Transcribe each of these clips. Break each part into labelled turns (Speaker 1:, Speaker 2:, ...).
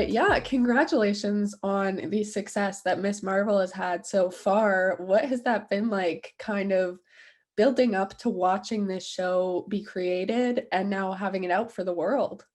Speaker 1: Yeah, congratulations on the success that Miss Marvel has had so far. What has that been like, kind of building up to watching this show be created and now having it out for the world?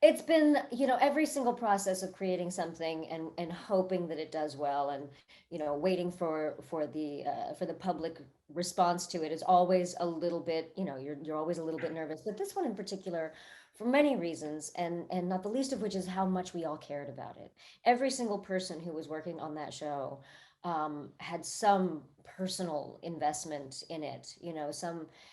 Speaker 2: It's been, every single process of creating something and hoping that it does well, and waiting for the public response to it is always a little bit, you're always a little bit nervous. But this one in particular, for many reasons, and not the least of which is how much we all cared about it. Every single person who was working on that show had some personal investment in it,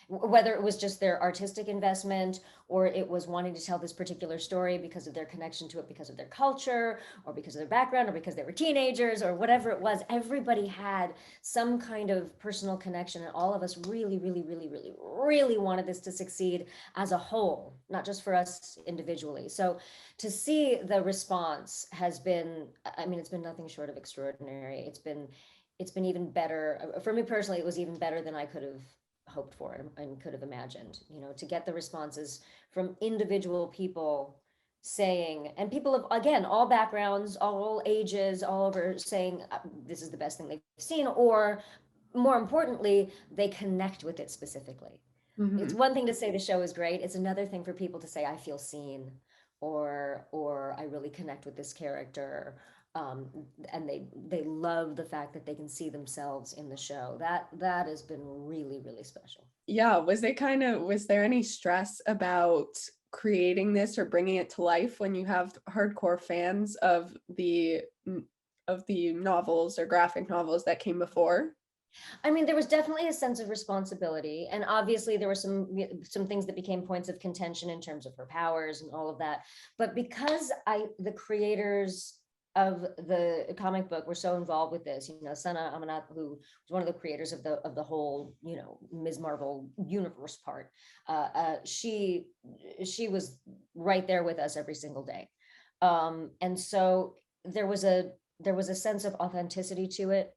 Speaker 2: whether it was just their artistic investment, or it was wanting to tell this particular story because of their connection to it, because of their culture, or because of their background, or because they were teenagers, or whatever it was. Everybody had some kind of personal connection, and all of us really, really, really, really, really wanted this to succeed as a whole, not just for us individually. So to see the response has been, I mean, it's been nothing short of extraordinary. It's been even better for me personally. It was even better than I could have hoped for and could have imagined, to get the responses from individual people saying, and people of, again, all backgrounds, all ages, all over, saying this is the best thing they've seen, or more importantly, they connect with it specifically. It's
Speaker 1: Mhm.
Speaker 2: one thing to say the show is great. It's another thing for people to say, I feel seen, or I really connect with this character. Um, and they love the fact that they can see themselves in the show. That has been really, really special.
Speaker 1: Yeah, was there any stress about creating this or bringing it to life when you have hardcore fans of the novels or graphic novels that came before?
Speaker 2: I mean, there was definitely a sense of responsibility, and obviously there were some things that became points of contention in terms of her powers and all of that. But because the creators of the comic book were so involved with this, Sana Amanat, who was one of the creators of the whole, Ms. Marvel universe part, she was right there with us every single day, and so there was a sense of authenticity to it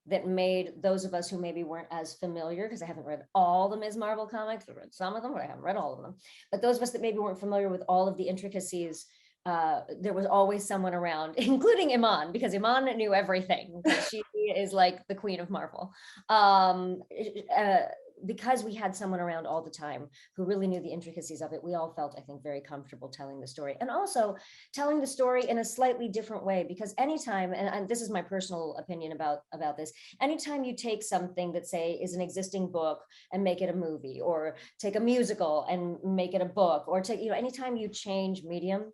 Speaker 2: that made those of us who maybe weren't as familiar, because I haven't read all the Ms. Marvel comics. I've read some of them, but I haven't read all of them. But those of us that maybe weren't familiar with all of the intricacies, there was always someone around, including Iman, because Iman knew everything, because she is like the queen of Marvel. Um, uh, because we had someone around all the time who really knew the intricacies of it, we all felt, I think, very comfortable telling the story, and also telling the story in a slightly different way. Because anytime, and this is my personal opinion about this, anytime you take something that, say, is an existing book and make it a movie, or take a musical and make it a book, or take, anytime you change medium,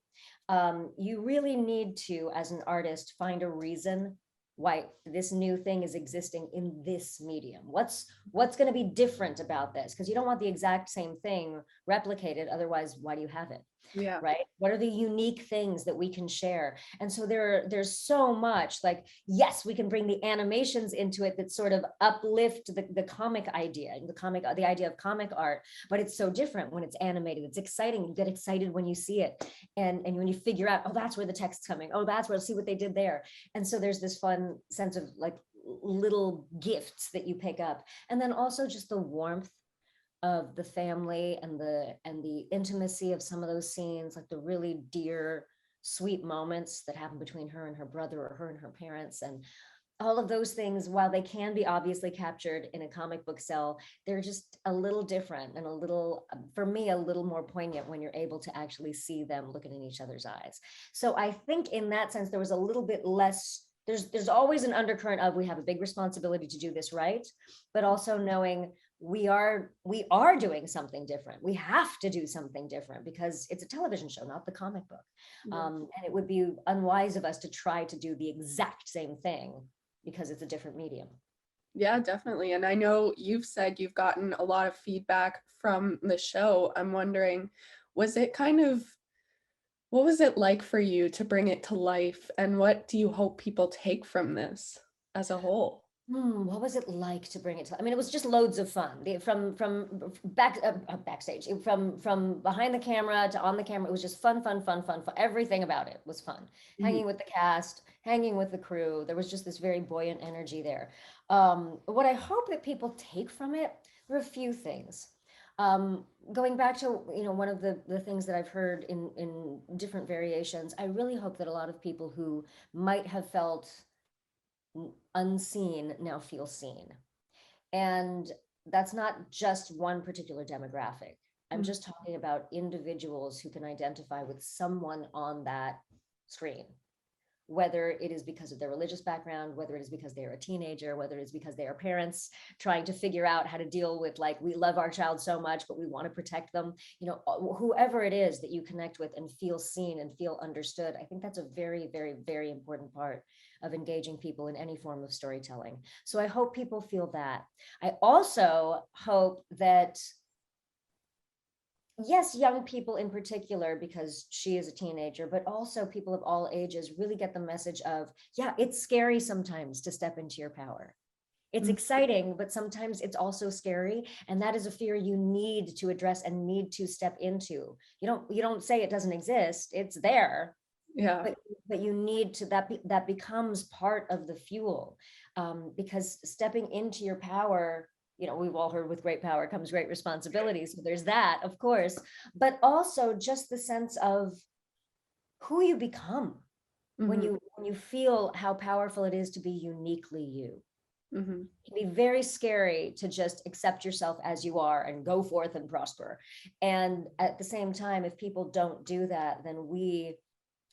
Speaker 2: you really need to, as an artist, find a reason why this new thing is existing in this medium. What's going to be different about this? Because you don't want the exact same thing replicated. Otherwise, why do you have it?
Speaker 1: Yeah.
Speaker 2: Right? What are the unique things that we can share? And so there's so much, like, yes, we can bring the animations into it that sort of uplift the comic idea, the idea of comic art, but it's so different when it's animated. It's exciting. You get excited when you see it, and when you figure out, oh, that's where the text's coming. Oh, that's where, see what they did there. And so there's this fun sense of, like, little gifts that you pick up, and then also just the warmth of the family, and the intimacy of some of those scenes, like the really dear, sweet moments that happen between her and her brother, or her and her parents, and all of those things. While they can be obviously captured in a comic book cell, they're just a little different, and a little, for me, a little more poignant when you're able to actually see them looking in each other's eyes. So I think in that sense there was a little bit less. There's always an undercurrent of, we have a big responsibility to do this right, but also knowing we are doing something different. We have to do something different because it's a television show, not the comic book.
Speaker 1: Yeah.
Speaker 2: And it would be unwise of us to try to do the exact same thing because it's a different medium.
Speaker 1: Yeah, definitely. And I know you've said you've gotten a lot of feedback from the show. I'm wondering, was it kind of, what was it like for you to bring it to life? And what do you hope people take from this as a whole?
Speaker 2: What was it like to bring it to? I mean, it was just loads of fun. From backstage, from behind the camera to on the camera. It was just fun, fun, fun, fun, fun. Everything about it was fun.
Speaker 1: Mhm.
Speaker 2: Hanging with the cast, hanging with the crew. There was just this very buoyant energy there. What I hope that people take from it, there are a few things. Going back to, one of the things that I've heard in different variations, I really hope that a lot of people who might have felt unseen now feel seen. And that's not just one particular demographic. I'm
Speaker 1: Mm.
Speaker 2: just talking about individuals who can identify with someone on that screen, whether it is because of their religious background, whether it is because they are a teenager, whether it is because they are parents trying to figure out how to deal with, like, we love our child so much, but we want to protect them. Whoever it is that you connect with and feel seen and feel understood, I think that's a very, very, very important part of engaging people in any form of storytelling. So I hope people feel that. I also hope that, yes, young people in particular, because she is a teenager, but also people of all ages really get the message of, yeah, it's scary sometimes to step into your power. It's
Speaker 1: Mm.
Speaker 2: exciting, but sometimes it's also scary. And that is a fear you need to address and need to step into. You don't say it doesn't exist, it's there,
Speaker 1: Yeah.
Speaker 2: but you need to, that becomes part of the fuel. Because stepping into your power, we've all heard, with great power comes great responsibility, so there's that, of course, but also just the sense of who you become when
Speaker 1: Hmm.
Speaker 2: you feel how powerful it is to be uniquely you.
Speaker 1: Hmm.
Speaker 2: It can be very scary to just accept yourself as you are and go forth and prosper. And at the same time, if people don't do that, then we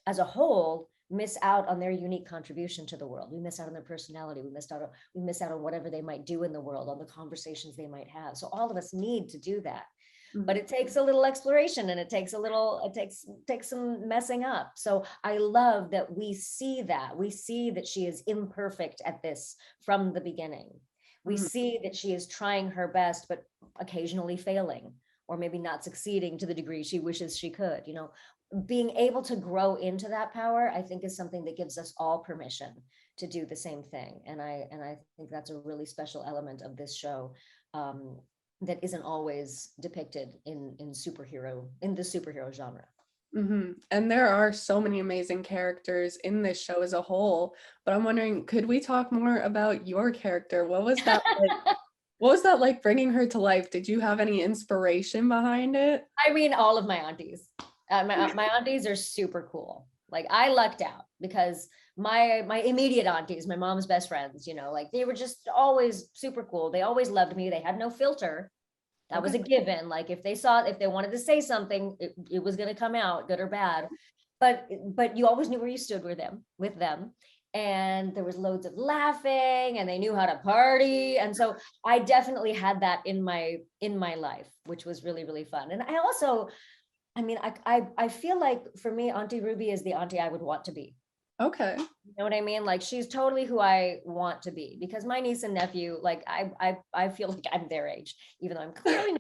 Speaker 2: as a whole miss out on their unique contribution to the world. We miss out on their personality. We miss out on whatever they might do in the world, on the conversations they might have. So all of us need to do that. But
Speaker 1: Hmm.
Speaker 2: it takes a little exploration, and it takes some messing up. So I love that we see that she is imperfect at this from the beginning. We
Speaker 1: Hmm.
Speaker 2: see that she is trying her best, but occasionally failing, or maybe not succeeding to the degree she wishes she could. Being able to grow into that power, I think, is something that gives us all permission to do the same thing. And I think that's a really special element of this show, um, that isn't always depicted in the superhero genre.
Speaker 1: Hmm. And there are so many amazing characters in this show as a whole, but I'm wondering, could we talk more about your character? What was that like? What was that like bringing her to life? Did you have any inspiration behind it?
Speaker 2: I mean, all of my aunties. My aunties are super cool. Like, I lucked out because my immediate aunties, my mom's best friends, like, they were just always super cool. They always loved me. They had no filter. That
Speaker 1: Okay.
Speaker 2: was a given. Like, if they wanted to say something, it was going to come out, good or bad. But you always knew where you stood with them. And there was loads of laughing, and they knew how to party. And so I definitely had that in my life, which was really, really fun. And I also, I mean, I feel like, for me, Auntie Ruby is the auntie I would want to be.
Speaker 1: Okay.
Speaker 2: You know what I mean? Like, she's totally who I want to be, because my niece and nephew, like, I feel like I'm their age, even though I'm clearly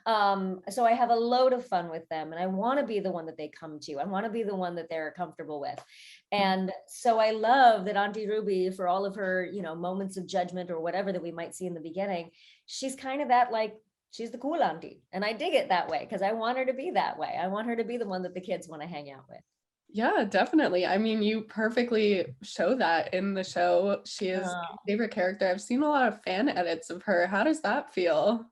Speaker 2: not. So I have a load of fun with them, and I want to be the one that they come to. I want to be the one that they're comfortable with. And so I love that Auntie Ruby, for all of her, moments of judgment or whatever that we might see in the beginning, she's kind of that, like, she's the cool auntie. And I dig it that way, because I want her to be that way. I want her to be the one that the kids want to hang out with.
Speaker 1: Yeah, definitely. I mean, you perfectly show that in the show. She is
Speaker 2: Uh,
Speaker 1: my favorite character. I've seen a lot of fan edits of her. How does that feel?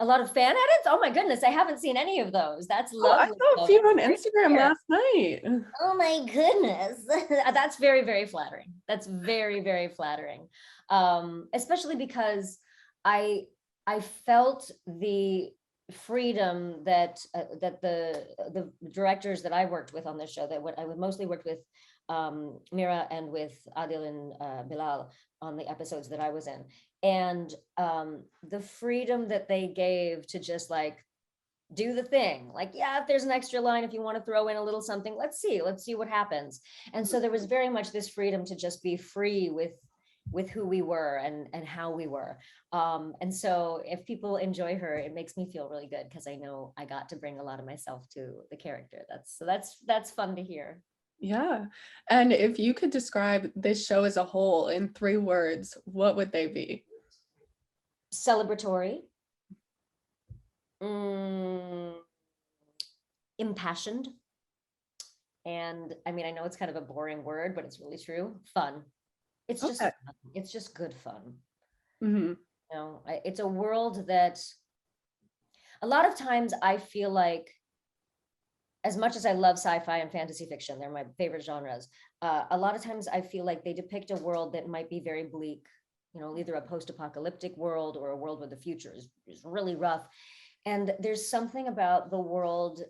Speaker 2: A lot of fan edits? Oh my goodness, I haven't seen any of those. That's
Speaker 1: Oh, I
Speaker 2: lovely,
Speaker 1: saw a
Speaker 2: though.
Speaker 1: few
Speaker 2: That's
Speaker 1: on
Speaker 2: great to
Speaker 1: Instagram
Speaker 2: hear.
Speaker 1: last night.
Speaker 2: Oh my goodness. That's very, very flattering. That's very, very flattering. Especially because I I felt the freedom that the directors that I worked with on this show, that what I would mostly worked with, Mira and with Adil and Bilal, on the episodes that I was in. And the freedom that they gave to just, like, do the thing. Like, yeah, if there's an extra line, if you want to throw in a little something, let's see what happens. And so there was very much this freedom to just be free with who we were and how we were. And so if people enjoy her, it makes me feel really good, because I know I got to bring a lot of myself to the character. That's fun to hear.
Speaker 1: Yeah. And if you could describe this show as a whole in 3 words, what would they be?
Speaker 2: Celebratory, mm, impassioned, and I mean, I know it's kind of a boring word, but it's really true. Fun. It's just
Speaker 1: Okay.
Speaker 2: fun. It's just good fun.
Speaker 1: Hmm.
Speaker 2: It's a world that a lot of times I feel like, as much as I love sci-fi and fantasy fiction, they're my favorite genres. A lot of times I feel like they depict a world that might be very bleak, either a post-apocalyptic world or a world where the future is really rough. And there's something about the world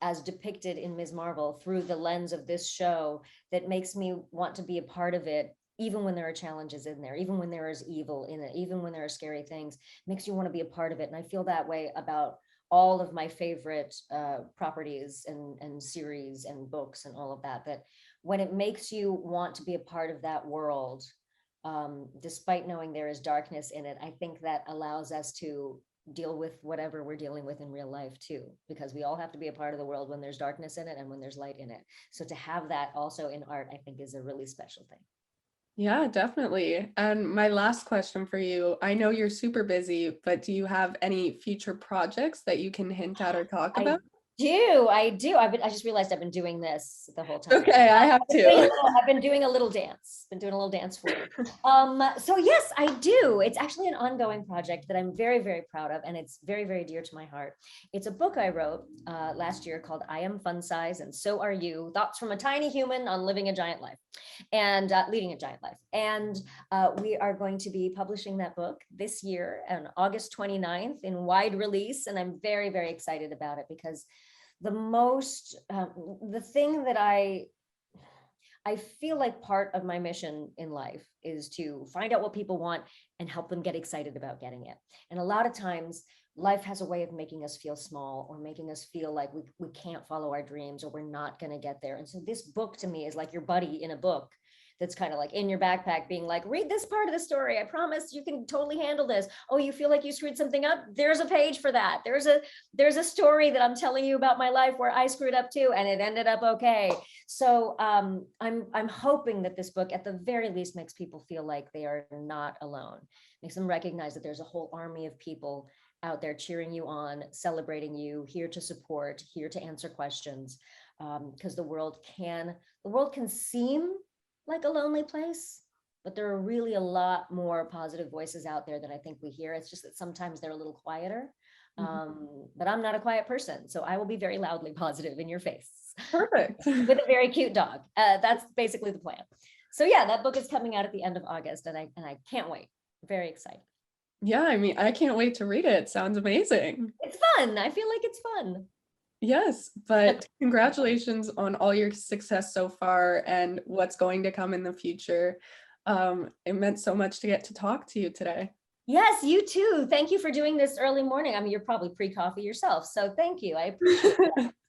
Speaker 2: as depicted in Ms. Marvel through the lens of this show that makes me want to be a part of it, even when there are challenges in there, even when there is evil in it, even when there are scary things, makes you want to be a part of it. And I feel that way about all of my favorite properties and series and books and all of that, that when it makes you want to be a part of that world, despite knowing there is darkness in it, I think that allows us to deal with whatever we're dealing with in real life too, because we all have to be a part of the world when there's darkness in it and when there's light in it. So to have that also in art, I think is a really special thing.
Speaker 1: Yeah, definitely. And my last question for you, I know you're super busy, but do you have any future projects that you can hint at or talk
Speaker 2: I
Speaker 1: about?
Speaker 2: I do. I just realized I've been doing this the whole time.
Speaker 1: Okay, I have to.
Speaker 2: I've been doing a little dance. Been doing a little dance for you. So yes, I do. It's actually an ongoing project that I'm very, very proud of, and it's very, very dear to my heart. It's a book I wrote last year called "I Am Fun Size and So Are You: Thoughts from a Tiny Human on Living a Giant Life," and leading a giant life. And we are going to be publishing that book this year on August 29th in wide release, and I'm very, very excited about it because the thing that I feel like part of my mission in life is to find out what people want and help them get excited about getting it. And a lot of times life has a way of making us feel small or making us feel like we can't follow our dreams or we're not going to get there. And so this book to me is like your buddy in a book that's kind of like in your backpack being like, read this part of the story. I promise you can totally handle this. Oh, you feel like you screwed something up? There's a page for that. There's a story that I'm telling you about my life where I screwed up too, and it ended up okay. So I'm hoping that this book at the very least makes people feel like they are not alone, makes them recognize that there's a whole army of people out there cheering you on, celebrating you, here to support, here to answer questions, because the world can seem like a lonely place, but there are really a lot more positive voices out there than I think we hear. It's just that sometimes they're a little quieter. But I'm not a quiet person, so I will be very loudly positive in your face.
Speaker 1: Perfect.
Speaker 2: With a very cute dog. That's basically the plan. So yeah, that book is coming out at the end of August, and I can't wait. Very excited.
Speaker 1: Yeah, I mean, I can't wait to read it. Sounds amazing.
Speaker 2: It's fun. I feel like it's fun.
Speaker 1: Yes, but congratulations on all your success so far and what's going to come in the future. It meant so much to get to talk to you today.
Speaker 2: Yes, you too. Thank you for doing this early morning. I mean, you're probably pre-coffee yourself, so thank you. I appreciate it.